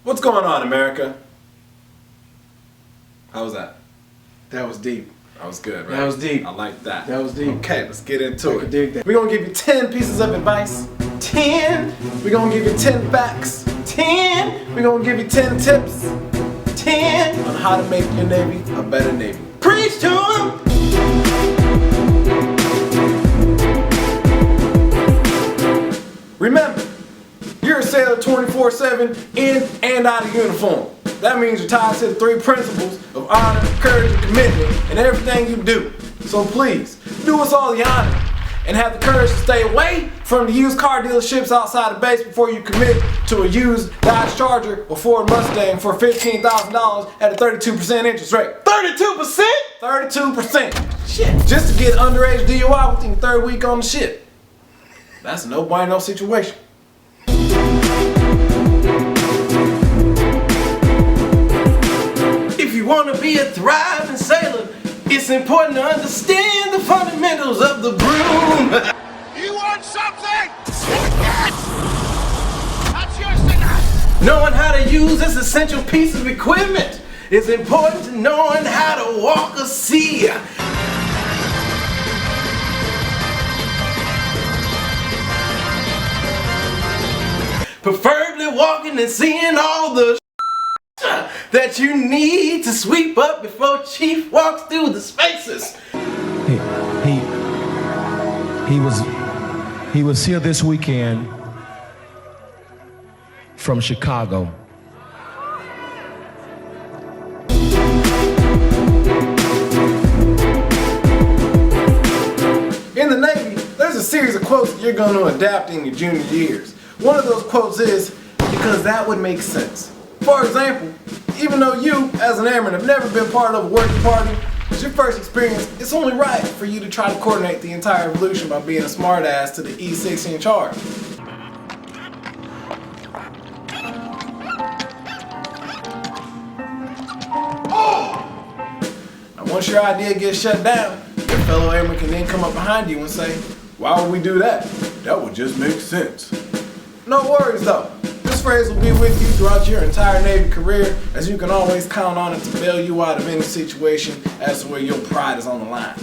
What's going on, America? How was that? That was deep. That was good, right? That was deep. I like that. That was deep. Okay, let's get into I it. could dig that. We're gonna give you 10 pieces of advice. 10. We're gonna give you 10 facts. 10. We're gonna give you 10 tips. 10 on how to make your Navy a better Navy. Preach to them! Remember, you're a sailor 24/7 in and out of uniform. That means you're tied to the 3 principles of honor, courage, and commitment in everything you do. So please, do us all the honor and have the courage to stay away from the used car dealerships outside the base before you commit to a used Dodge Charger or Ford Mustang for $15,000 at a 32% interest rate. 32%? 32%. Shit. Just to get underage DUI within the 3rd week on the ship. That's a no-bueno situation. If you want to be a thriving sailor, it's important to understand the fundamentals of the broom. You want something? Yes! That's yours tonight! Knowing how to use this essential piece of equipment is important to knowing how to walk a sea. Preferably walking and seeing all the that you need to sweep up before Chief walks through the spaces. He was here this weekend from Chicago. In the Navy, there's a series of quotes that you're going to adapt in your junior years. One of those quotes is, because that would make sense. For example, even though you, as an airman, have never been part of a working party, it's your first experience, it's only right for you to try to coordinate the entire evolution by being a smartass to the E6 in charge. Now once your idea gets shut down, your fellow airman can then come up behind you and say, why would we do that? That would just make sense. No worries though. This phrase will be with you throughout your entire Navy career, as you can always count on it to bail you out of any situation as to where your pride is on the line.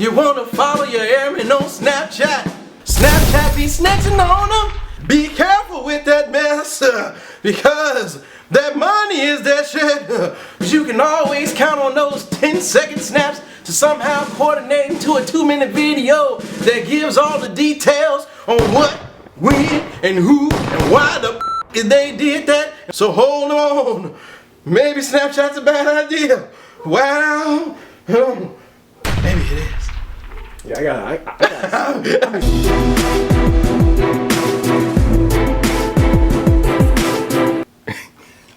You wanna follow your airmen on Snapchat? Snapchat be snitching on them? Be careful with that mess, because that money is that shit. But you can always count on those 10-second snaps to somehow coordinate into a 2-minute video that gives all the details on what, when, and who, and why the they did that. So hold on. Maybe Snapchat's a bad idea. Wow. Maybe it is. Yeah, I got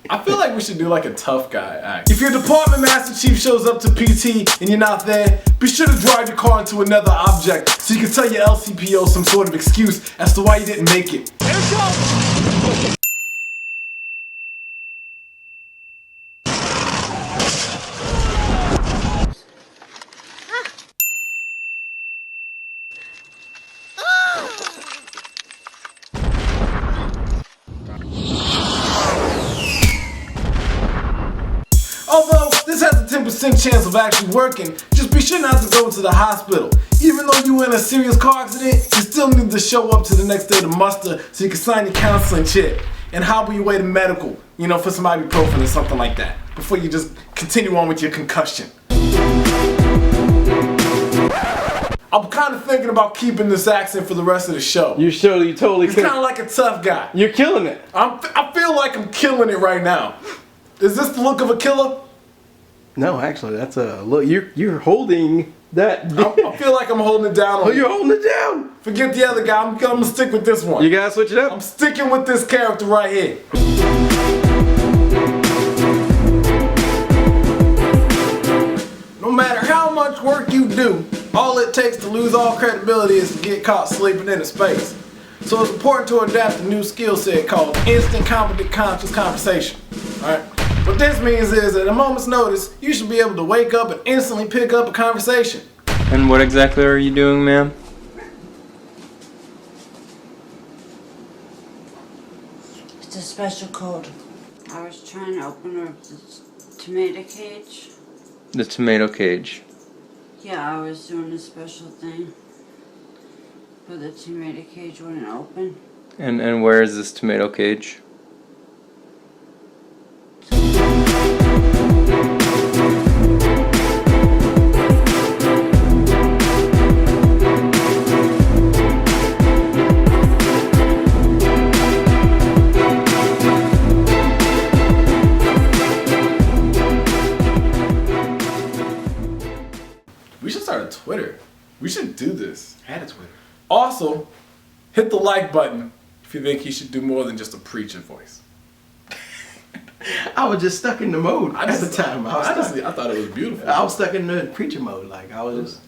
I feel like we should do like a tough guy act. If your department master chief shows up to PT and you're not there, be sure to drive your car into another object so you can tell your LCPO some sort of excuse as to why you didn't make it. Here it goes! Although this has a 10% chance of actually working, just be sure not to go to the hospital. Even though you were in a serious car accident, you still need to show up to the next day to muster so you can sign your counseling check and hobble your way to medical, you know, for some ibuprofen or something like that, before you just continue on with your concussion. I'm kind of thinking about keeping this accent for the rest of the show. You totally It's kind of like a tough guy. You're killing it. I feel like I'm killing it right now. Is this the look of a killer? No, actually, that's a look. You're holding that. I feel like I'm holding it down. Oh, you're holding it down. Forget the other guy. I'm gonna stick with this one. You gotta switch it up. I'm sticking with this character right here. No matter how much work you do, all it takes to lose all credibility is to get caught sleeping in a space. So it's important to adapt a new skill set called instant competent conscious conversation. Alright? What this means is at a moment's notice, you should be able to wake up and instantly pick up a conversation. And what exactly are you doing, ma'am? It's a special code. I was trying to open her the tomato cage. The tomato cage. Yeah, I was doing a special thing. But the tomato cage wouldn't open. And where is this tomato cage? We should start a Twitter. We should do this. I had a Twitter. Also, hit the like button if you think he should do more than just a preaching voice. I was just stuck in the mode at the time. Honestly, I thought it was beautiful. I was stuck in the preacher mode. Like I was just.